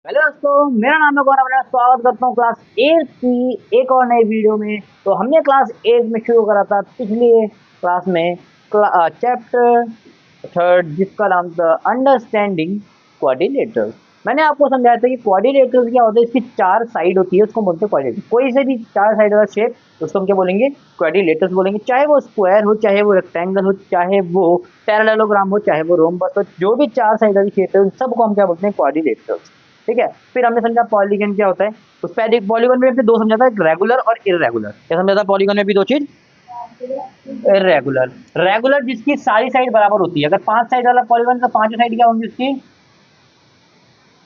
Hello दोस्तों, मेरा नाम है गौरव। मैं स्वागत करता हूँ क्लास 8 की एक और नई वीडियो में। तो हमने क्लास 8 में शुरू करा था पिछले क्लास में चैप्टर थर्ड, जिसका नाम था अंडरस्टैंडिंग क्वाड्रिलेटरल्स। मैंने आपको समझाया था कि क्वाड्रिलेटरल्स क्या होता है। इसकी चार साइड होती है, उसको बोलते हैं क्वाड्रिलेटर। कोई से भी चार साइड वाला शेप उसको हम क्या बोलेंगे? क्वाड्रिलेटरल्स बोलेंगे। चाहे वो स्क्वायर हो, चाहे वो रेक्टेंगल हो, चाहे वो पैरेललोग्राम हो, चाहे वो रोम्बस हो, जो भी चार साइड वाली शेप है उन सबको हम क्या बोलते हैं? क्वाड्रिलेटरल्स। ठीक है। फिर हमने समझा पॉलीगन क्या होता है। उस पहले पॉलीगन में हमने दो समझा था, एक रेगुलर और इररेगुलर। क्या समझा था पॉलीगन में भी? दो चीज, इररेगुलर, रेगुलर जिसकी सारी साइड बराबर होती है। अगर पांच साइड वाला पॉलीगन तो पांचों साइड क्या होंगी उसकी?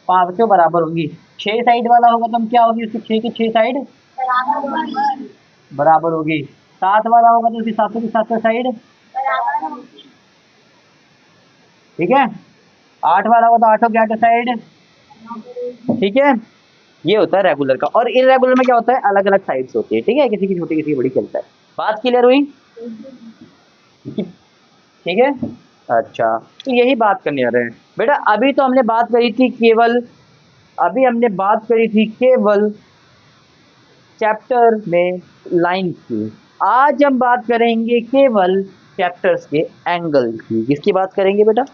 पांचों बराबर होंगी। छह साइड वाला होगा तो हम क्या होगी उसकी? छह की छह साइड बराबर होगी। सात वाला होगा तो उसकी सातों की सातों साइड, ठीक है। आठ वाला होगा तो आठों की आठों साइड, ठीक है। ये होता है रेगुलर का। और इररेगुलर में क्या होता है? अलग अलग साइड्स होती है, ठीक है। किसी की छोटी, किसी की बड़ी चलता है। बात क्लियर हुई? ठीक है। अच्छा, तो यही बात करने आ रहे हैं बेटा। अभी तो हमने बात करी थी केवल, अभी हमने बात करी थी केवल चैप्टर में लाइन की। आज हम बात करेंगे केवल चैप्टर्स के एंगल की। किसकी बात करेंगे बेटा?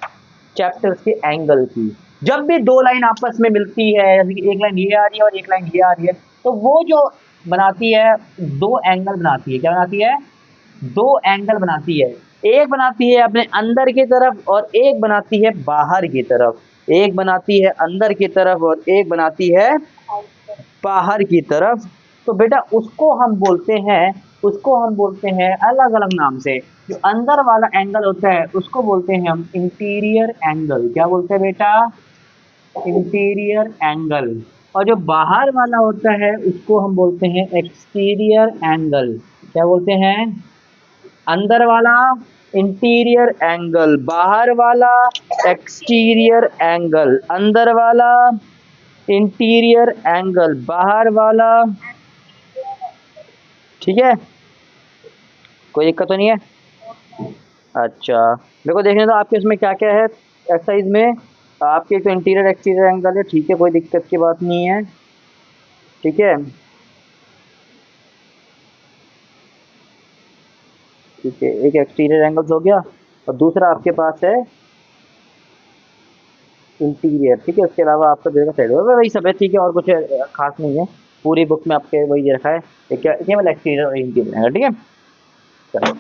चैप्टर्स के एंगल की। जब भी दो लाइन आपस में मिलती है, जैसे कि एक लाइन ये आ रही है और एक लाइन ये आ रही है, तो वो जो बनाती है दो एंगल बनाती है। क्या बनाती है? दो एंगल बनाती है। एक बनाती है अपने अंदर की तरफ और एक बनाती है बाहर की तरफ। एक बनाती है अंदर की तरफ और एक बनाती है बाहर की तरफ। तो बेटा उसको हम बोलते हैं अलग अलग नाम से। जो अंदर वाला एंगल होता है उसको बोलते हैं हम इंटीरियर एंगल। क्या बोलते हैं बेटा? Interior angle. और जो बाहर वाला होता है उसको हम बोलते हैं एक्सटीरियर एंगल। क्या बोलते हैं? अंदर वाला इंटीरियर एंगल, बाहर वाला एक्सटीरियर एंगल। अंदर वाला इंटीरियर एंगल, बाहर वाला, ठीक है। कोई दिक्कत तो नहीं है? अच्छा, मेरे को देखने दो आपके इसमें क्या क्या है एक्सरसाइज में। आपके तो इंटीरियर एक्सटीरियर एंगल है, ठीक है, कोई दिक्कत की बात नहीं है, ठीक है। ठीक है, एक एक्सटीरियर एंगल्स हो गया और दूसरा आपके पास है इंटीरियर, ठीक है। उसके अलावा आपका जो साइड होगा वही सब है, ठीक है। और कुछ खास नहीं है, पूरी बुक में आपके वही दे रखा है। एक केवल एक्सटीरियर और इंटीरियर एंगल, ठीक है। चलो,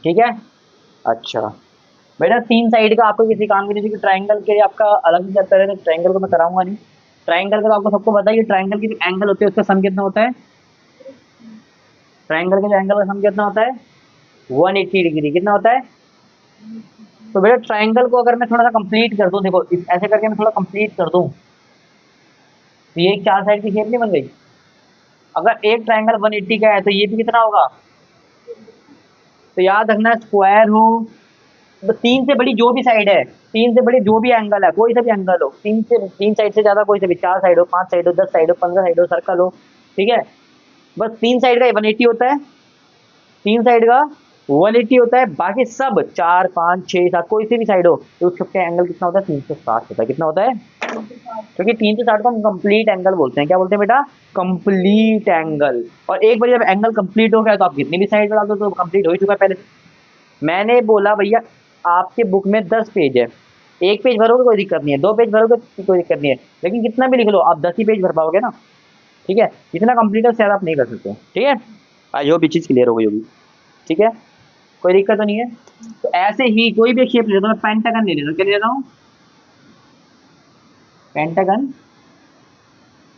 ठीक है। अच्छा बेटा, तीन साइड का आपको किसी काम की नहीं, ट्राइंगल के लिए आपका अलग से चैप्टर है, तो ट्राइंगल को मैं कराऊंगा नहीं। ट्राइंगल का तो आपको सबको पता है कि ट्राइंगल की जो एंगल होते हैं उसका सम कितना होता है? ट्राइंगल के जो एंगल का सम कितना होता है? 180 डिग्री। कितना होता है? तो बेटा ट्राइंगल को अगर मैं थोड़ा सा कंप्लीट कर दूं, देखो ऐसे करके मैं थोड़ा कंप्लीट कर दूं, तो ये एक चार साइड की शेप नहीं बन गई? अगर एक ट्राइंगल 180 का है तो ये भी कितना होगा? तो याद रखना, स्क्वायर हो तो तीन से बड़ी जो भी साइड है, तीन से बड़ी जो भी एंगल है, कोई सा भी एंगल हो, तीन साइड से ज्यादा कोई से भी, चार साइड हो, पांच साइड हो, 10 साइड हो, 15 साइड हो, सर्कल हो, ठीक है। बस तीन साइड का 180 होता है, तीन साइड का 180 होता है। बाकी सब चार पांच छह सात कोई से भी साइड हो तो उसका एंगल कितना होता है? 360 होता है। कितना होता है? क्योंकि 360 को हम कंप्लीट एंगल बोलते हैं। क्या बोलते हैं बेटा? Complete angle. और एक बार जब एंगल कंप्लीट हो गया तो आप कितनी भी साइड बढ़ा दो तो कंप्लीट हो ही चुका है पहले। मैंने बोला भैया आपके बुक में 10 पेज है, एक पेज भरोगे कोई दिक्कत नहीं है, दो पेज भरोगे कोई दिक्कत नहीं है, लेकिन कितना भी लिख लो आप 10 ही पेज भर पाओगे ना, ठीक है। जितना कंप्लीट है उससे ज़्यादा आप नहीं कर सकते, ठीक है। आई होप ये चीज़ क्लियर हो गई होगी, ठीक है। कोई दिक्कत तो नहीं है। तो ऐसे ही कोई भी शेप ले लेता हूँ, पेंटागन ले लेता हूँ। क्या ले लेता हूँ? पेंटागन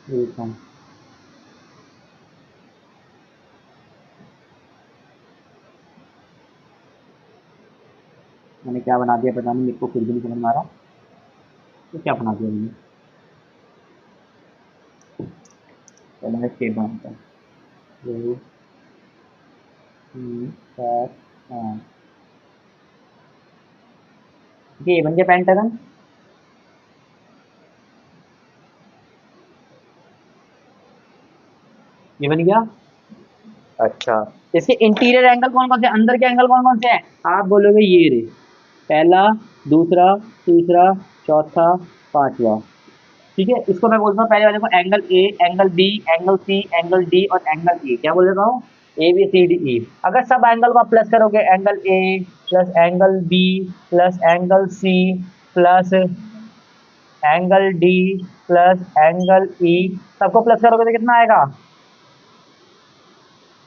लेता हूँ। मैंने क्या बना दिया पता नहीं, मेरे को खुद भी नहीं समझ में आ रहा तो क्या बना दिया मैंने। पहले मैं शेप बनाता हूँ। 2 3 4 5, ये बन गया पेंटागन। ये बन गया। अच्छा, इसके इंटीरियर एंगल कौन कौन से, अंदर के एंगल कौन कौन से हैं? आप बोलोगे ये रे, पहला, दूसरा, तीसरा, चौथा, पांचवा, ठीक है, इसको मैं बोलता हूँ पहले वाले को angle A, angle B, angle C, angle D और एंगल ई। क्या बोल देता हूँ? A B C D E. अगर सब एंगल को आप प्लस करोगे, angle A plus angle B plus angle C plus angle D plus angle E, सबको प्लस करोगे तो कितना आएगा?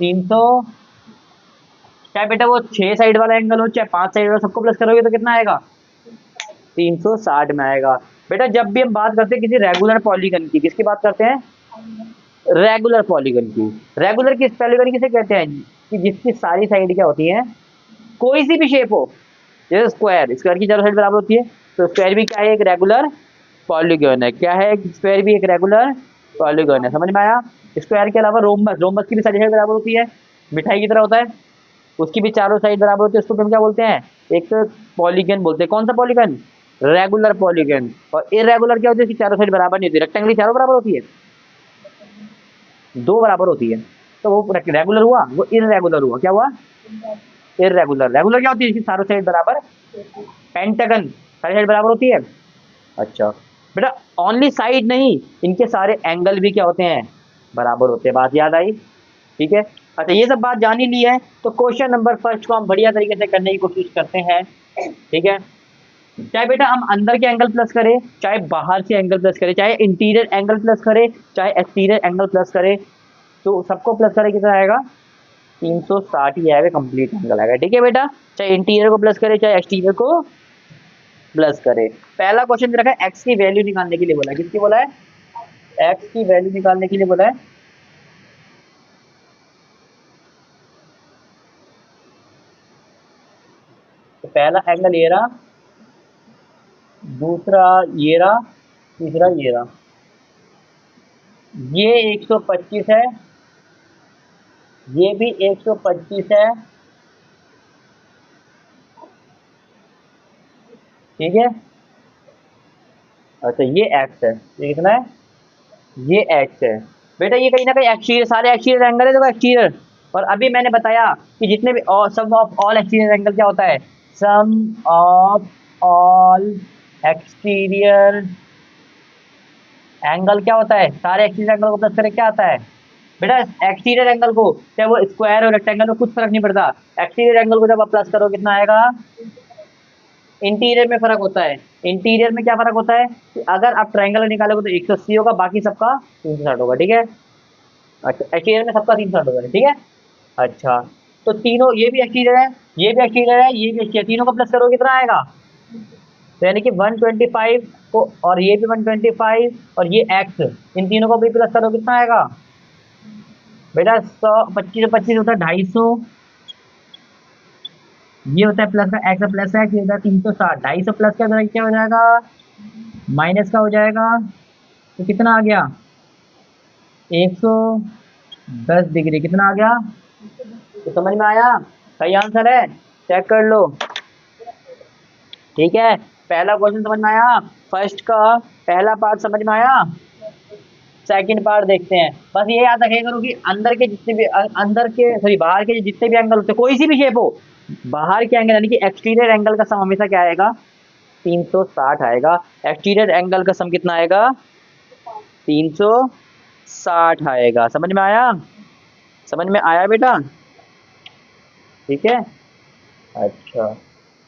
300। चाहे बेटा वो 6 साइड वाला एंगल हो चाहे 5 साइड वाला, सबको प्लस करोगे तो कितना आएगा? 360 में आएगा। बेटा जब भी हम बात करते हैं किसी रेगुलर पॉलीगन की, किसकी बात करते हैं? रेगुलर पॉलीगन की। रेगुलर किस पॉलीगन किसे कहते हैं? कि जिसकी सारी साइड क्या होती है, कोई सी भी शेप हो, जैसे स्क्वायर, स्क्वायर की चारों साइड बराबर होती है, तो स्क्वायर भी क्या है? एक रेगुलर पॉलीगन है। क्या है? स्क्वायर भी एक रेगुलर पॉलीगन है। समझ में आया? स्क्वायर के अलावा रोम्बस, रोम्बस की भी सारी साइड बराबर होती है, मिठाई की तरह होता है, उसकी भी चारों साइड बराबर होती है, उसको हम क्या बोलते हैं? एक पॉलीगन बोलते हैं। कौन सा पॉलीगन? Regular polygon. और इरेगुलर क्या होती है? इसकी चारों साइड बराबर नहीं होती, रेक्टेंगल चारों बराबर होती है, 2 बराबर होती है, तो वो रेगुलर हुआ, वो इरेगुलर हुआ। क्या हुआ? इरेगुलर। रेगुलर क्या होती है? इसकी चारों साइड बराबर। पेंटागन, सारी साइड बराबर होती है। अच्छा बेटा, ओनली साइड नहीं, इनके सारे एंगल भी क्या होते हैं? बराबर होते हैं। बात याद आई? ठीक है। अच्छा, ये सब बात जान ही ली है, तो क्वेश्चन नंबर फर्स्ट को हम बढ़िया तरीके से करने की कोशिश करते हैं। ठीक है, चाहे बेटा हम अंदर के एंगल प्लस करें, चाहे बाहर से एंगल प्लस करें, चाहे इंटीरियर एंगल प्लस करें, चाहे एक्सटीरियर एंगल प्लस करें, तो सबको प्लस करें कितना आएगा? 360 ही आएगा, कंप्लीट एंगल आएगा। ठीक है बेटा, चाहे इंटीरियर को प्लस करे चाहे एक्सटीरियर को प्लस करे। पहला क्वेश्चन रखा है एक्स की वैल्यू निकालने के लिए बोला है। किसकी बोला है? एक्स की वैल्यू निकालने के लिए बोला है। तो पहला एंगल ये रहा, दूसरा ये रहा, तीसरा ये रहा। ये 125 है, ये भी 125 है। ठीक है। अच्छा, ये एक्स है, ये कितना है? ये एक्स है। बेटा ये कहीं ना कहीं एक्सटीरियर, सारे एक्सटीरियर एंगल है, देखो एक्सटीरियर। और अभी मैंने बताया कि जितने भी सम ऑफ ऑल एक्सटीरियर एंगल क्या होता है? सम ऑफ ऑल एक्सटीरियर एंगल क्या होता है? सारे एक्सटीरियर एंगल को प्लस करके क्या आता है? बेटा एक्सटीरियर एंगल को, चाहे वो स्क्वायर और रेक्टेंगल हो, कुछ फर्क नहीं पड़ता। एक्सटीरियर एंगल को जब आप प्लस करो कितना आएगा? इंटीरियर में फर्क होता है। इंटीरियर में क्या फर्क होता है कि अगर आप ट्रायंगल निकालोगे तो 180 होगा, बाकी सबका 360 होगा। ठीक है। अच्छा, एक्सटीरियर में सबका 360 होगा। ठीक है। अच्छा, तो तीनों, ये भी एक्सटीरियर है, ये भी एक्सटीरियर है, ये भी एक्सटीरियर, तीनों को प्लस करोगे कितना आएगा? तो यानी कि 125 को, और ये भी 125 और ये एक्स, इन तीनों को भी प्लस करो कितना आएगा? बेटा 100, 25 होता है 250, ये होता है प्लस का, एक्स प्लस एक्स, ये होता है 360। 250 प्लस का क्या हो जाएगा? माइनस का हो जाएगा, तो कितना आ गया? 110 डिग्री। कितना आ गया? तो समझ में आया? सही आंसर है, चेक कर लो। ठीक है, पहला क्वेश्चन समझ में आया, फर्स्ट का पहला पार्ट समझ में आया। सेकंड पार्ट देखते हैं। बस ये याद रखिए करो कि अंदर के जितने भी, अंदर के सॉरी बाहर के जितने भी एंगल होते हैं, कोई सी भी शेप हो, बाहर के एंगल यानी कि एक्सटीरियर एंगल का सम हमेशा क्या आएगा? 360 आएगा। एक्सटीरियर एंगल का सम कितना आएगा? 360 आएगा। समझ में आया? समझ में आया बेटा? ठीक है। अच्छा,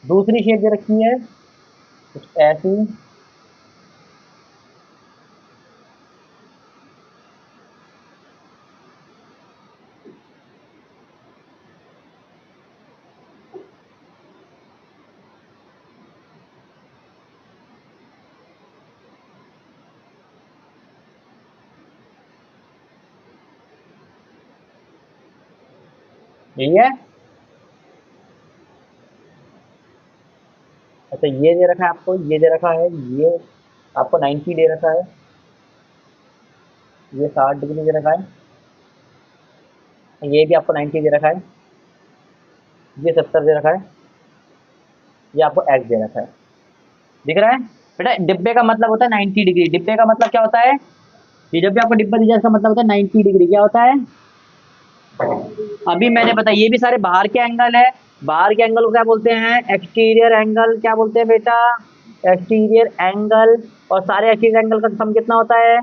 दूसरी शेप जो रखी है कुछ ऐसी, यही है। अच्छा, ये दे रखा है आपको, ये दे रखा है, ये आपको 90 दे रखा है, ये 60 डिग्री दे रखा है, ये भी आपको 90 दे रखा है, ये 70 दे रखा है, ये आपको एक्स दे रखा है। दिख रहा है बेटा? डिब्बे का मतलब होता है 90 डिग्री। डिब्बे का मतलब क्या होता है? ये जब भी आपको डिब्बा दिया इसका मतलब होता है 90 डिग्री। क्या होता है? अभी मैंने बताया, ये भी सारे बाहर के एंगल है। बाहर के एंगल को क्या बोलते हैं? Exterior angle. क्या बोलते हैं बेटा? Exterior angle. और सारे एक्सिस एंगल का सम कितना होता है?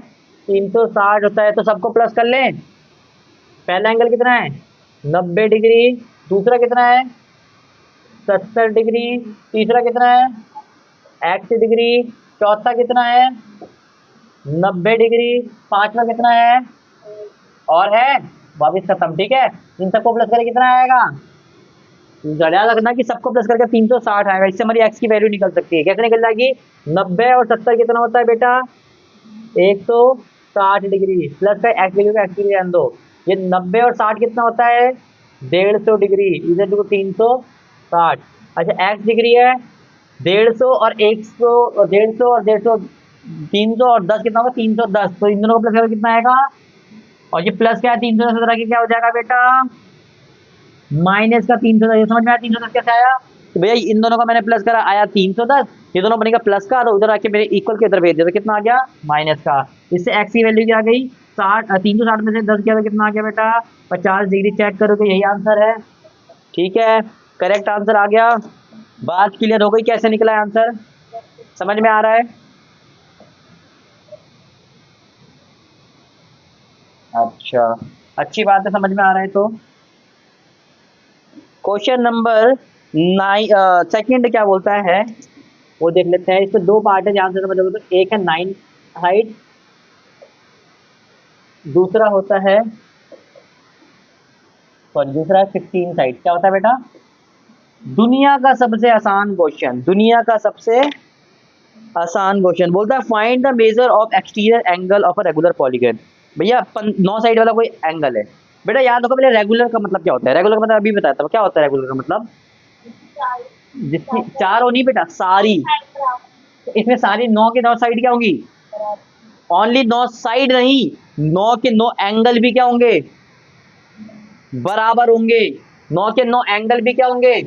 360 होता है। तो सबको प्लस कर लें। पहला एंगल कितना है? 90 डिग्री। दूसरा कितना है? 70 डिग्री। तीसरा कितना है? 80 डिग्री। चौथा कितना है? 90 डिग्री। पांचवा कितना है? और है 22 खत्म। ठीक है, इन सबको प्लस करके कितना आएगा? याद रखना कि सबको प्लस करके 360 आएगा। इससे हमारी एक्स की वैल्यू निकल सकती है। कैसे निकल जाएगी? 90 और 70 कितना होता है बेटा? 160 डिग्री। प्लस का एक्स वैल्यू का एक्स वैल्यू ध्यान दो। ये 90 और 60 कितना होता है? 150 डिग्री। इधर देखो 360। अच्छा एक्स डिग्री है 150 और 100 और 150 और 150 300 और 10 कितना होगा? 310। तो इन दोनों को प्लस करके कितना आएगा? और ये प्लस क्या है? 317 की क्या हो जाएगा बेटा? माइनस का 310। ये समझ में आया 310 कैसे आया? तो भैया इन दोनों का मैंने प्लस करा, आया 310। ये दोनों बनेगा प्लस का, तो उधर आके मेरे इक्वल के इधर भेज दिया तो कितना आ गया? माइनस का। इससे एक्स की वैल्यू क्या आ गई? 360 में से 10 किया तो कितना आ गया बेटा? 50 डिग्री। चेक करो तो यही आंसर है। ठीक है, करेक्ट आंसर आ गया। बात क्लियर हो गई कैसे निकला है आंसर? समझ में आ रहा है? अच्छा, अच्छी बात है, समझ में आ रहा है। तो क्वेश्चन नंबर 9 सेकंड क्या बोलता है वो देख लेते हैं। इसमें दो पार्ट है, ध्यान से समझोगे तो। एक है 9 हाइट, दूसरा होता है सॉरी दूसरा है 16 साइड। क्या होता है बेटा? दुनिया का सबसे आसान क्वेश्चन, दुनिया का सबसे आसान क्वेश्चन बोलता है find the measure of exterior angle of a regular polygon. भैया 9 साइड वाला कोई एंगल है। बेटा याद रखो पहले रेगुलर का मतलब क्या होता है। रेगुलर का मतलब अभी बताता हूँ क्या होता है रेगुलर का मतलब। जिसकी चार होनी बेटा सारी, तो इसमें सारी 9 के 9 साइड क्या होंगी? ओनली 9 साइड नहीं, 9 के 9 एंगल भी क्या होंगे? बराबर होंगे। 9 के 9 एंगल भी क्या होंगे?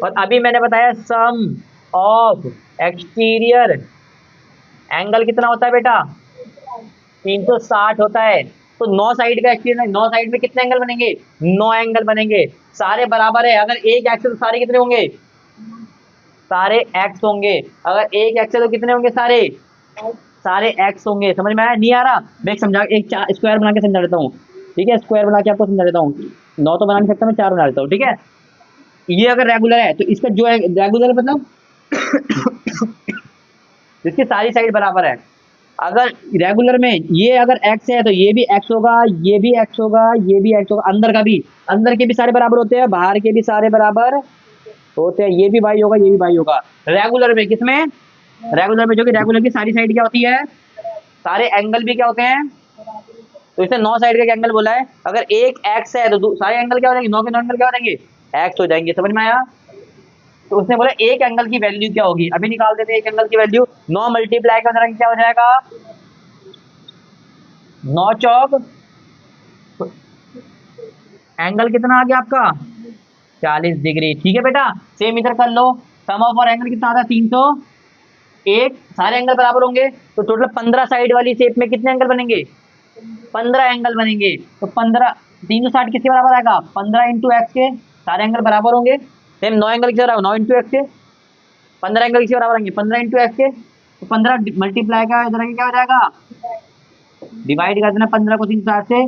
और अभी मैंने बताया सम ऑफ एक्सटीरियर एंगल कितना होता है बेटा? 360 होता है। तो 9 साइड का एक्सटीरियर, 9 साइड में कितने एंगल बनेंगे? 9 एंगल बनेंगे। सारे बराबर है। अगर एक एक्स है तो सारे कितने होंगे? सारे एक्स होंगे। अगर एक एक्स है तो कितने होंगे? सारे सारे एक्स होंगे। समझ में आया? नहीं आ रहा? मैं एक समझा, एक स्क्वायर बना के समझा देता हूँ। ठीक है, स्क्वायर बना के आपको समझा देता हूँ। 9 तो बना नहीं सकता मैं, 4 बना देता हूँ। ठीक है, ये अगर रेगुलर है तो इसका जो है रेगुलर मतलब इसकी सारी साइड बराबर है। अगर रेगुलर में ये अगर एक्स है तो ये भी एक्स होगा, ये भी एक्स होगा, ये भी एक्स होगा। अंदर का भी, अंदर के भी सारे बराबर होते हैं, बाहर के भी सारे बराबर होते हैं। ये भी भाई होगा, ये भी भाई होगा। रेगुलर में किसमें? रेगुलर में जो कि रेगुलर की सारी साइड क्या होती है? सारे एंगल भी क्या होते हैं? तो इसे 9 साइड का एंगल बोला है। अगर एक एक्स है तो सारे एंगल क्या हो जाएंगे? 9 के 9 एंगल क्या हो जाएंगे? एक्स हो जाएंगे। समझ में आया? तो उसने बोला एक एंगल की वैल्यू क्या होगी। अभी निकाल देते हैं एक एंगल की वैल्यू। 9 मल्टीप्लाई का क्या हो जाएगा? 9 चौक एंगल कितना आ गया आपका? 40 डिग्री। ठीक है बेटा, सेम इधर कर लो। सम ऑफ और एंगल कितना आता है? 301। सारे एंगल बराबर होंगे तो टोटल 15 साइड वाली शेप में कितने एंगल बनेंगे? 15 एंगल बनेंगे। तो 15 360 किसके बराबर आएगा? 15 इंटू एक्स के। सारे एंगल बराबर होंगे। सेम 9 एंगल किसके बराबर? 9 इंटू एक्स के। 15 एंगल किसके बराबर आएंगे? 15 इंटू एक्स के। तो 15 मल्टीप्लाई का इधर क्या हो जाएगा? डिवाइड कर देना 15 को 360 से।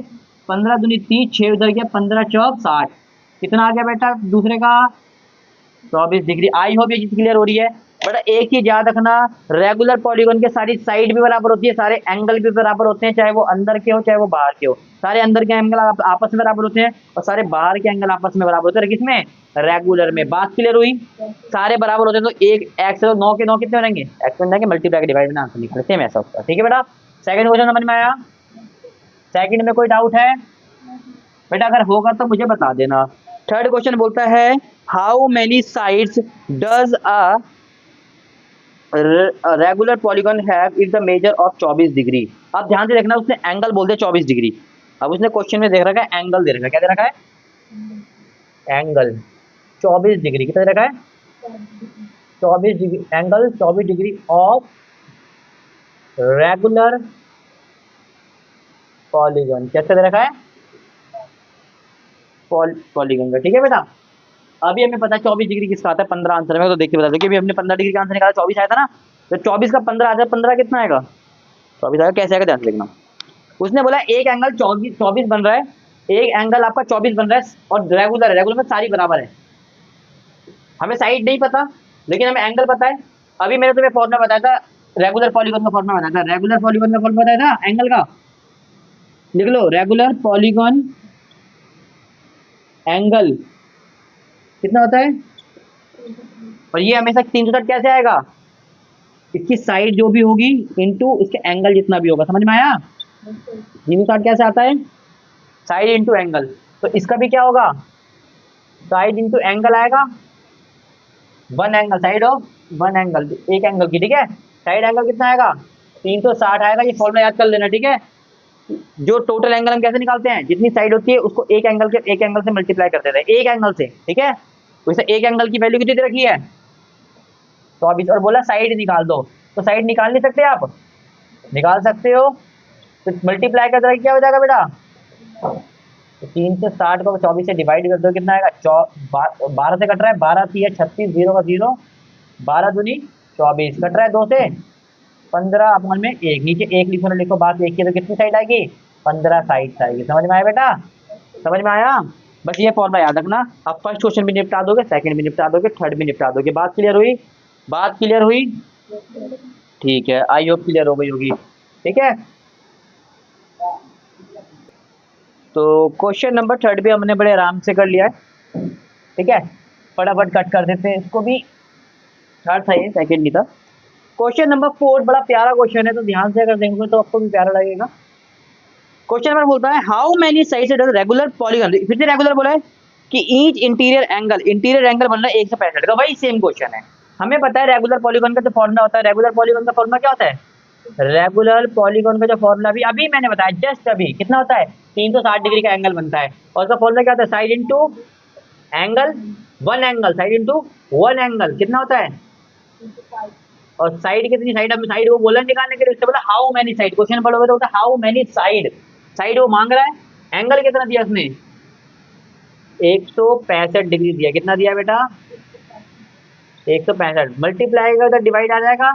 15 दूनी 30, 6 उधर गया, 15 चौक 60। कितना आ गया बेटा दूसरे का? 24 डिग्री। आई होप ये चीज क्लियर हो रही है। बेटा एक चीज याद रखना, रेगुलर पॉलीगन के सारी साइड भी बराबर होती है, सारे एंगल भी बराबर होते हैं, चाहे वो अंदर के हो चाहे वो बाहर के हो। सारे अंदर के एंगल आपस में बराबर होते हैं और सारे बाहर के एंगल आपस में बराबर होते हैं। किसमें? रेगुलर में। बात क्लियर हुई? सारे बराबर होते हैं तो एक एक्स है तो 9 के 9 कितने बनेंगे? एक्स बन जाएंगे, मल्टीप्लाई के डिवाइड में आंसर निकले। सेम ऐसा होता है। ठीक है बेटा, सेकंड क्वेश्चन समझ में आया? सेकंड में कोई डाउट है बेटा? अगर होगा तो मुझे बता देना। थर्ड क्वेश्चन बोलता है how many sides does a regular polygon have if the measure of 24 degree. अब ध्यान से देखना, उसने एंगल बोल दिया 24 डिग्री। अब उसने क्वेश्चन में देख रखा है एंगल दे रखा है। क्या दे रखा है? Angle 24 degree. कितना दे रखा है? 24 degree angle, 24 degree of regular polygon. कैसे दे रखा है? पॉलीगन का। ठीक है बेटा, अभी हमें पता है 24 डिग्री किसका आता है 15 आंसर में। तो देखिए बता दो कि अभी हमने 15 डिग्री का आंसर निकाला, 24 आया था ना। तो 24 का 15 आ जाए, 15 कितना आएगा? 24 आएगा। कैसे आएगा ध्यान से देखना। उसने बोला एक एंगल 24 बन रहा है, एक एंगल आपका 24 बन रहा है और रेगुलर है, रेगुलर में सारी बराबर है। हमें साइड नहीं पता लेकिन हमें एंगल पता है। अभी मैंने तुम्हें फॉर्मूला बताया था, रेगुलर पॉलीगॉन का फॉर्मूला बताया था, रेगुलर पॉलीगॉन का फॉर्मूला बताया था एंगल का, लिख लो रेगुलर पॉलीगॉन एंगल कितना होता है। और ये हमेशा 360 कैसे आएगा? इसकी साइड जो भी होगी इनटू इसके एंगल जितना भी होगा, समझ में आया? 360 कैसे आता है? Side into angle. तो इसका भी क्या होगा? साइड इंटू एंगल आएगा, one angle, side of one angle, एक एंगल की, ठीक है। साइड एंगल कितना आएगा? 360 आएगा। ये फॉर्मूला याद कर लेना, ठीक है। जो टोटल एंगल हम कैसे निकालते हैं, जितनी साइड होती है उसको एक एंगल से मल्टीप्लाई कर देते हैं, एक एंगल से, ठीक है। वैसे एक एंगल की वैल्यू कितनी दे रखी है? 24। और बोला साइड निकाल दो, तो साइड निकाल नहीं सकते आप? निकाल सकते हो। तो मल्टीप्लाई कर देगा क्या हो जाएगा बेटा? तो 360 को 24 से डिवाइड कर दो, कितना आएगा? 12 से कट रहा है, 12 3 36, 0 का 0, 12 दूनी 24, कट रहा है 2 से 15 अपन में 1, नीचे 1 लिखो ना लिखो, बात एक ही, तो कितनी साइड आएगी? 15 साइड आएगी। समझ में आया बेटा? समझ में आया? बस ये फॉर्मूला याद रखना। अब फर्स्ट क्वेश्चन भी निपटा दोगे, सेकंड भी निपटा दोगे, थर्ड भी निपटा दोगे। बात क्लियर हुई? बात क्लियर हुई? ठीक है, आई होप क्लियर हो गई होगी, ठीक है। तो क्वेश्चन नंबर थर्ड भी हमने बड़े आराम से कर लिया है, ठीक है। फटाफट कट कर देते हैं इसको भी, थर्ड था ये, सेकंड नहीं था। क्वेश्चन नंबर 4 बड़ा प्यारा क्वेश्चन है, तो ध्यान से अगर देखेंगे तो आपको भी प्यारा लगेगा। क्वेश्चन नंबर बोलता है how many sides does regular polygon, फिर से रेगुलर बोला है कि ईच इंटीरियर एंगल बन रहा है 165 का, वही सेम क्वेश्चन है। हमें पता है रेगुलर पॉलीगॉन का जो फॉर्मूला होता है, रेगुलर पॉलीगॉन का फॉर्मूला क्या होता है? रेगुलर पॉलीगॉन का जो फॉर्मूला भी अभी मैंने बताया, जस्ट अभी, कितना होता है? 360 डिग्री का एंगल बनता है। और उसका फॉर्मूला क्या होता है? Side into angle, one angle, side into one angle, कितना होता है? और साइड कितनी साइड, अब साइड वो बोला निकालने के लिए, उससे बोला हाउ मेनी साइड। क्वेश्चन पढ़ोगे तो होता है हाउ मेनी साइड, साइड वो मांग रहा है। एंगल कितना दिया उसने? 165 डिग्री दिया। कितना दिया बेटा? 165। मल्टीप्लाई करेगा तो डिवाइड आ जाएगा।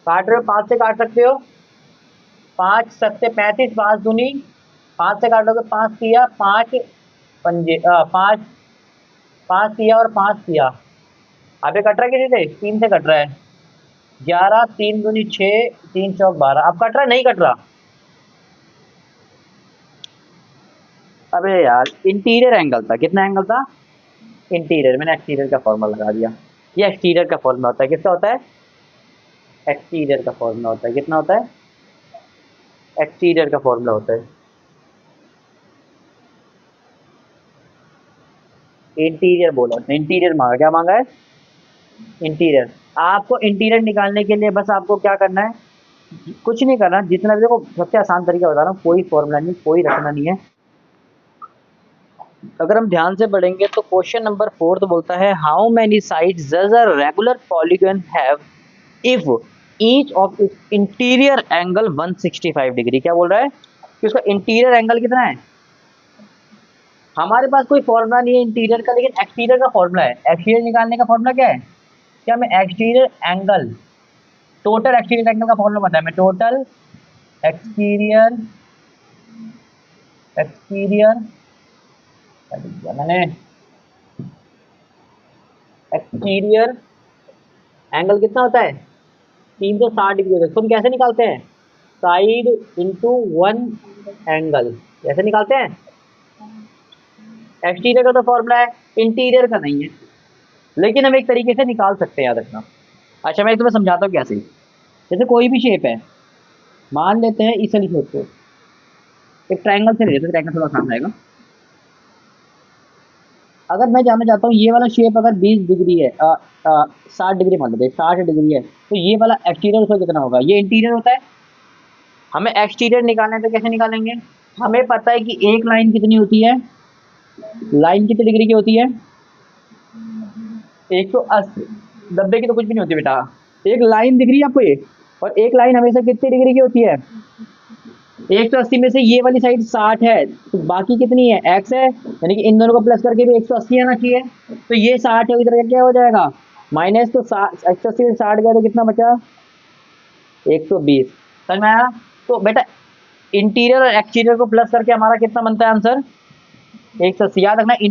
काट रहे हो, 5 से काट सकते हो, 5 सत्ते 35, 5 दूनी 5 से काटोगे, 5 किया 5 पंजे 5 5 किया और 5 किया। अब ये कट रहा है किसी से? 3 से कट रहा है। 11 3 दूनी 6, 3 चौक 12। अब कट रहा है? नहीं कट रहा। अबे यार, इंटीरियर एंगल था। कितना एंगल था? इंटीरियर। मैंने एक्सटीरियर का फॉर्मूला लगा दिया। ये एक्सटीरियर का फॉर्मूला होता है। किसका होता है? एक्सटीरियर का फॉर्मूला होता है। कितना होता है? एक्सटीरियर का फॉर्मूला होता है। इंटीरियर बोला, इंटीरियर मांगा। क्या मांगा है? इंटीरियर। आपको इंटीरियर निकालने के लिए बस आपको क्या करना है? कुछ नहीं करना, जितना भी, देखो सबसे आसान तरीका बता रहा हूँ, कोई फॉर्मूला नहीं, कोई रखना नहीं है। अगर हम ध्यान से पढ़ेंगे तो क्वेश्चन नंबर 4 तो बोलता है how many sides does a regular polygon have if each of its interior angle 165 degree. क्या बोल रहा है? कि उसका इंटीरियर एंगल कितना है। हमारे पास कोई फॉर्मूला नहीं है इंटीरियर का, लेकिन एक्सटीरियर का फॉर्मूला है। एक्सटीरियर निकालने का फॉर्मूला क्या है? क्या हमें exterior angle, total exterior angle का फॉर्मूला पता है? मैं टोटल एक्सटीरियर मैंने एक्सटीरियर एंगल कितना होता है? 360 डिग्री होता है। तुम कैसे निकालते हैं? साइड इंटू वन एंगल, कैसे निकालते हैं? एक्सटीरियर का तो फॉर्मूला है, इंटीरियर का नहीं है, लेकिन हम एक तरीके से निकाल सकते हैं, याद रखना। अच्छा, मैं तुम्हें समझाता हूँ कैसे। जैसे कोई भी शेप है, मान लेते हैं इस वाली शेप को, एक ट्रायंगल से ले लेते हैं, ट्रायंगल थोड़ा आसान रहेगा। अगर मैं जानना चाहता हूँ ये वाला शेप अगर 20 डिग्री है, 60 डिग्री मान लेते हैं, 60 डिग्री है, तो ये वाला एक्सटीरियर उसका कितना होगा? ये इंटीरियर होता है। हमें एक्सटीरियर निकालना है तो कैसे निकालेंगे? हमें पता है कि एक लाइन कितनी होती है, लाइन कितनी डिग्री की होती है? 180। 90 की तो कुछ भी नहीं होती बेटा। एक लाइन दिख रही है आपको ये, और एक लाइन हमेशा कितनी डिग्री की होती है? 180 में से ये वाली साइड 60 है, तो बाकी कितनी है? x है, यानी कि इन दोनों को प्लस करके भी 180 आना चाहिए। तो ये 60 है, इधर क्या हो जाएगा? माइनस तो 180 में 60 गया तो कितना बचा? 120। समझ में आया? तो बेटा इंटीरियर और एक्सटीरियर को प्लस करके हमारा कितना बनता है आंसर? 180। याद रखना एक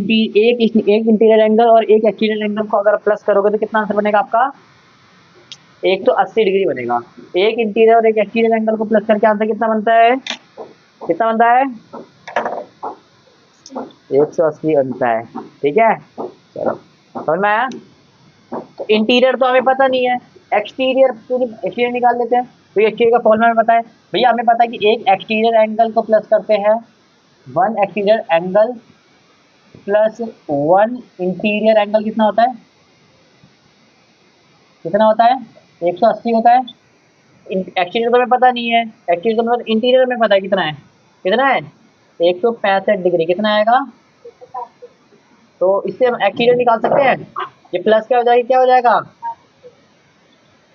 इंटीरियर एंगल और एक एक्सटीरियर एंगल को अगर प्लस करोगे तो कितना आंसर बनेगा आपका? 180 डिग्री बनेगा। एक इंटीरियर और एक एक्सटीरियर एंगल को प्लस करके आंसर कितना बनता है? कितना बनता है? 180 बनता है। ठीक है, चलो समझ में आया? तो इंटीरियर तो हमें पता नहीं है, एक्सटीरियर निकाल लेते हैं। तो एक्सटीरियर का फॉर्मूला हमें पता है भैया, हमें पता है कि एक एक्सटीरियर एंगल को प्लस करते हैं 1 exterior angle plus 1 interior angle कितना होता है? कितना होता है? 180 होता है। एक्सटीरियर तो हमें पता नहीं है, एक्सटीरियर तो मतलब इंटीरियर में पता है कितना है? कितना है? 165 डिग्री। कितना आएगा? तो इससे हम एक्सटीरियर निकाल सकते हैं। ये प्लस क्या हो जाएगा, क्या हो जाएगा?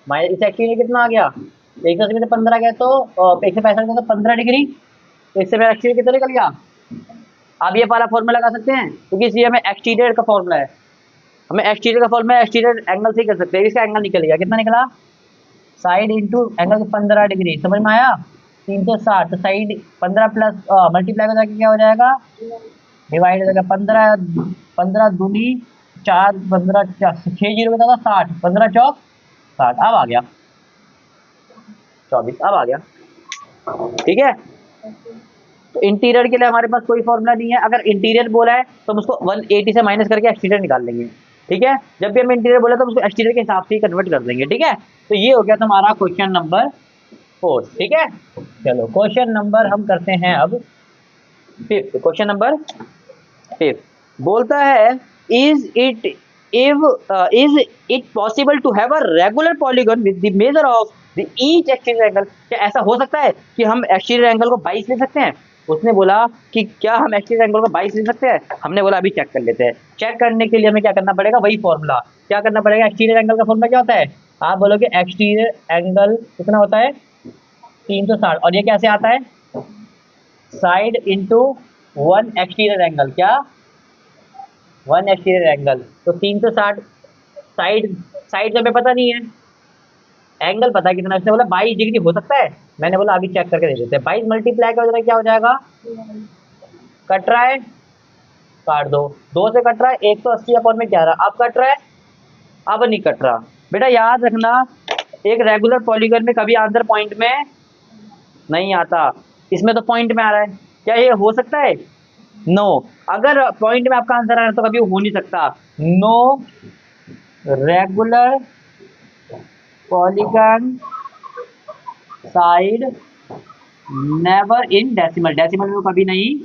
माइनस। इस एक्सटीरियर कितना आ गया? 180 में से 15 गया तो 165 में तो 15 डिग्री। तो इससे मेरा एक्सटीरियर कितना निकल गया? आप ये वाला फॉर्मूला लगा सकते हैं क्योंकि इसलिए हमें एक्सटीरियर का फॉर्मूला है, हमें एक्सटीरियर का फॉर्मूला एक्सटीरियर एंगल से ही कर सकते हैं। इसका एंगल निकल गया, कितना निकला? Side into angle 15 degree. समझ में आया? 360। तो साइड 15 प्लस मल्टीप्लाई हो जाएगा, क्या हो जाएगा? डिवाइड हो जाएगा। 15 15 दूनी 4, 15 6 जीरो बताओ 60, 15 चौक 60। अब आ गया 24, अब आ गया। ठीक है, तो इंटीरियर के लिए हमारे पास कोई फॉर्मूला नहीं है। अगर इंटीरियर बोला है तो हम उसको 180 से माइनस करके एक्सटीरियर निकाल लेंगे। ठीक है, जब भी हम इंटीरियर बोला तो उसको एक्सटीरियर के हिसाब से ही कन्वर्ट कर देंगे। ठीक है, तो ये हो गया तुम्हारा क्वेश्चन नंबर 4। ठीक है, चलो क्वेश्चन नंबर हम करते हैं अब 5th। क्वेश्चन नंबर 5 बोलता है is it possible to have a regular polygon with the measure of the each exterior angle. क्या ऐसा हो सकता है कि हम एक्सटीरियर एंगल को 22 ले सकते हैं? उसने बोला कि क्या हम एक्सटीरियर एंगल को 22 ले सकते हैं? हमने बोला अभी चेक कर लेते हैं। चेक करने के लिए हमें क्या करना पड़ेगा? वही फॉर्मूला। क्या करना पड़ेगा? एक्सटीरियर एंगल का फॉर्मूला क्या होता है? आप बोलोगे एक्सटीरियर एंगल कितना होता है? 360। और ये कैसे आता है? Side into 1 exterior angle. क्या? 1 एक्सटीरियर एंगल। तो 360 साइड, साइड तो हमें पता नहीं है, एंगल पता है कितना। उसने बोला 22 डिग्री हो सकता है। मैंने बोला अभी चेक करके दे देते हैं। 22 मल्टीप्लाई कर क्या हो जाएगा? कट रहा है, काट दो। 2 से कट रहा है 180 अपॉन में 11। अब कट रहा है, अब नहीं कट रहा। बेटा याद रखना, एक रेगुलर पॉलीगन में कभी आंसर पॉइंट में नहीं आता, इसमें तो पॉइंट में आ रहा है। क्या ये हो सकता है? नो। अगर पॉइंट में आपका आंसर आ रहा है तो कभी हो नहीं सकता। No regular polygon side never in decimal. Decimal में कभी नहीं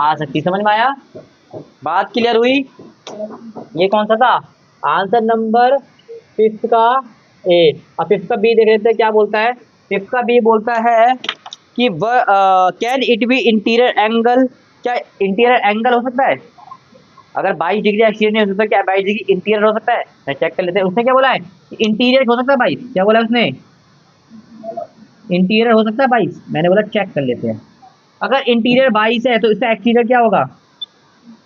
आ सकती। समझ में आया? बात क्लियर हुई? ये कौन सा था? आंसर नंबर 5 का ए। अब 5 का बी देख लेते हैं क्या बोलता है। 5 का बी बोलता है कि can it be interior angle. क्या इंटीरियर एंगल हो सकता है? अगर 22 डिग्री एक्सटीरियर नहीं हो सकता, क्या 22 डिग्री इंटीरियर हो सकता है? चेक कर लेते हैं। उसने क्या बोला है? इंटीरियर हो सकता है 22। क्या बोला उसने? इंटीरियर हो सकता है 22। मैंने बोला चेक कर लेते हैं। अगर इंटीरियर 22 है तो इसका एक्सटीरियर क्या होगा?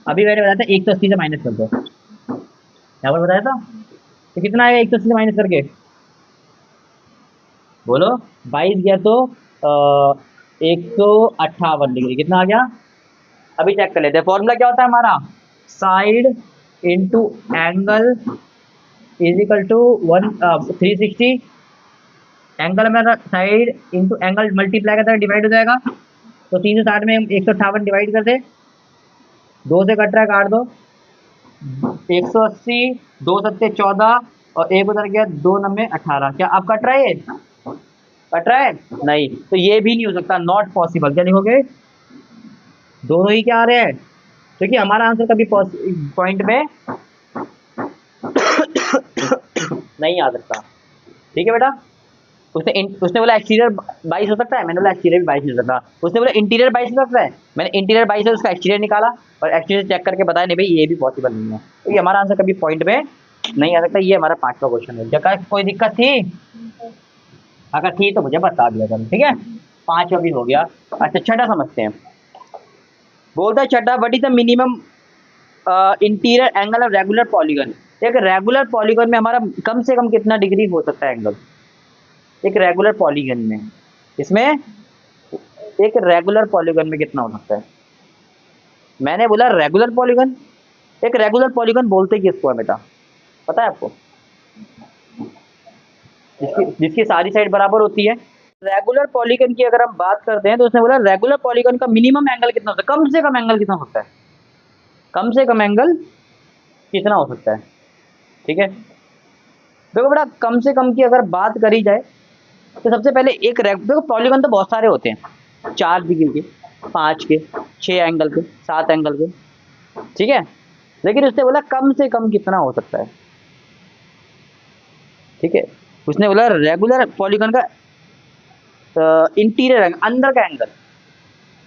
अभी मैंने बताया था 180 से माइनस कर दो। क्या बताया था? तो कितना आएगा 180 से माइनस करके? बोलो। 22 गया तो 158 डिग्री। कितना आ गया? अभी चेक कर लेते हैं। फॉर्मूला क्या होता है हमारा? Side into angle is equal to 360। Angle में साइड इंटू एंगल मल्टीप्लाई करता है, डिवाइड हो जाएगा। तो 360 में 158 डिवाइड कर दे। 2 से कट रहा है, काट दो। 180, 2 सत्ते 14 और 1 उधर गया, 2 नब्बे 18। क्या अब कट रहा है? ये कट रहा है? नहीं, तो ये भी नहीं हो सकता। Not possible. क्या लिखोगे? दोनों ही क्या आ रहे हैं? क्योंकि हमारा आंसर कभी पॉइंट में नहीं आ सकता। ठीक है बेटा। उसने बोला एक्सटीरियर 22 हो सकता है, मैंने बोला एक्सटीरियर भी 22 हो सकता। उसने बोला इंटीरियर 22 हो सकता है, मैंने इंटीरियर 22 है उसका एक्सटीरियर निकाला और एक्सटीरियर चेक करके बताया नहीं भाई ये भी पॉसिबल नहीं है। तो ये हमारा आंसर कभी पॉइंट में नहीं आ सकता। ये हमारा 5वां क्वेश्चन है। जगह कोई दिक्कत थी? अगर थी तो मुझे बता दिया करो। ठीक है, 5वां भी हो गया। अच्छा, छठा समझते हैं। बोलता है छठा, what is the minimum interior angle of regular polygon. एक रेगुलर पॉलीगन में हमारा कम से कम कितना डिग्री हो सकता है एंगल, एक रेगुलर पॉलीगन में, इसमें एक रेगुलर पॉलीगन में कितना हो सकता है? मैंने बोला रेगुलर पॉलीगन। एक रेगुलर पॉलीगन बोलते किसको है बेटा, पता है आपको? जिसकी सारी साइड बराबर होती है। रेगुलर पॉलीगन की अगर हम बात करते हैं तो उसने बोला रेगुलर पॉलीगन का मिनिमम एंगल कितना होता है, कम से कम एंगल कितना हो सकता है, कम से कम एंगल कितना हो सकता है। ठीक है, देखो बेटा कम से कम की अगर बात करी जाए तो सबसे पहले एक देखो पॉलीगन तो बहुत सारे होते हैं, 4 डिग्री के, 5 के, 6 एंगल के, 7 एंगल के, ठीक है, लेकिन उसने बोला कम से कम कितना हो सकता है। ठीक है, उसने बोला रेगुलर पॉलीगन का इंटीरियर एंगल, अंदर का एंगल,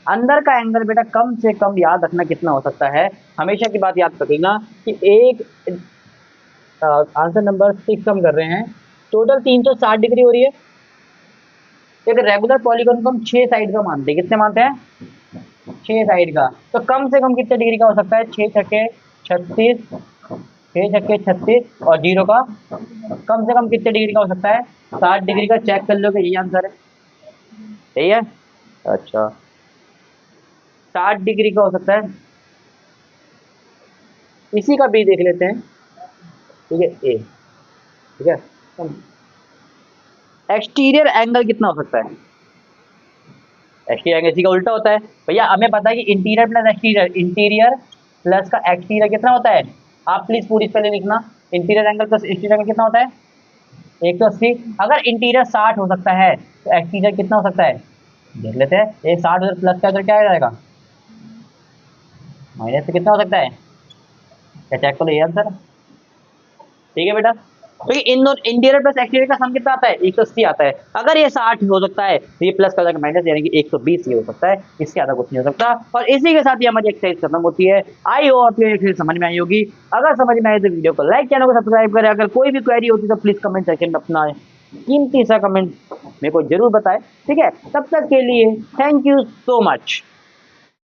अंदर का एंगल बेटा कम से कम याद रखना कितना हो सकता है। हमेशा की बात याद रखना कि एक आंसर नंबर 6 हम कर रहे हैं, टोटल 360 डिग्री हो रही है। एक रेगुलर पॉलीगन को हम 6 साइड का मानते हैं, कितने मानते हैं? 6 साइड का, तो कम से कम कितने डिग्री का हो सकता है? 6 छक्के 36, 6 छक्के 36 और 0 का कम से कम कितने डिग्री का हो सकता है? 60 डिग्री का। चेक कर लो कि यही आंसर है, सही है। अच्छा 60 डिग्री का हो सकता है, इसी का बी देख लेते हैं। ठीक है, ए, ठीक है, एक्सटीरियर एंगल कितना हो सकता है? एक्सटीरियर एंगल इसी का उल्टा होता है भैया, हमें पता है कि interior plus exterior, interior plus का एक्सटीरियर कितना होता है? आप प्लीज पूरी पहले लिखना, interior angle plus exterior angle कितना होता है? 180। अगर इंटीरियर 60 हो सकता है तो एक्सटीरियर कितना हो सकता है? देख लेते हैं, एक 60 उधर प्लस का, उधर क्या आ जाएगा? माइनस से कितना हो सकता है? क्या चेक करो ये आंसर, ठीक है बेटा। तो ये इंटीरियर प्लस एक्सटीरियर का सम कितना आता है? 180 आता है। अगर ये 60 हो सकता है तो ये प्लस का जाकर माइनस, यानी कि 120 ये हो सकता है, इससे ज्यादा कुछ नहीं हो सकता। और इसी के साथ ही हमारी एक्सरसाइज खत्म होती है। आई होप आपको एक्सरसाइज समझ में आई होगी। अगर समझ में आई तो वीडियो को लाइक, चैनल को सब्सक्राइब करें। अगर कोई भी क्वेरी होती तो प्लीज कमेंट सेक्शन में अपना कीमती सा कमेंट मेरे को जरूर बताएं। ठीक है, तब तक के लिए थैंक यू सो मच।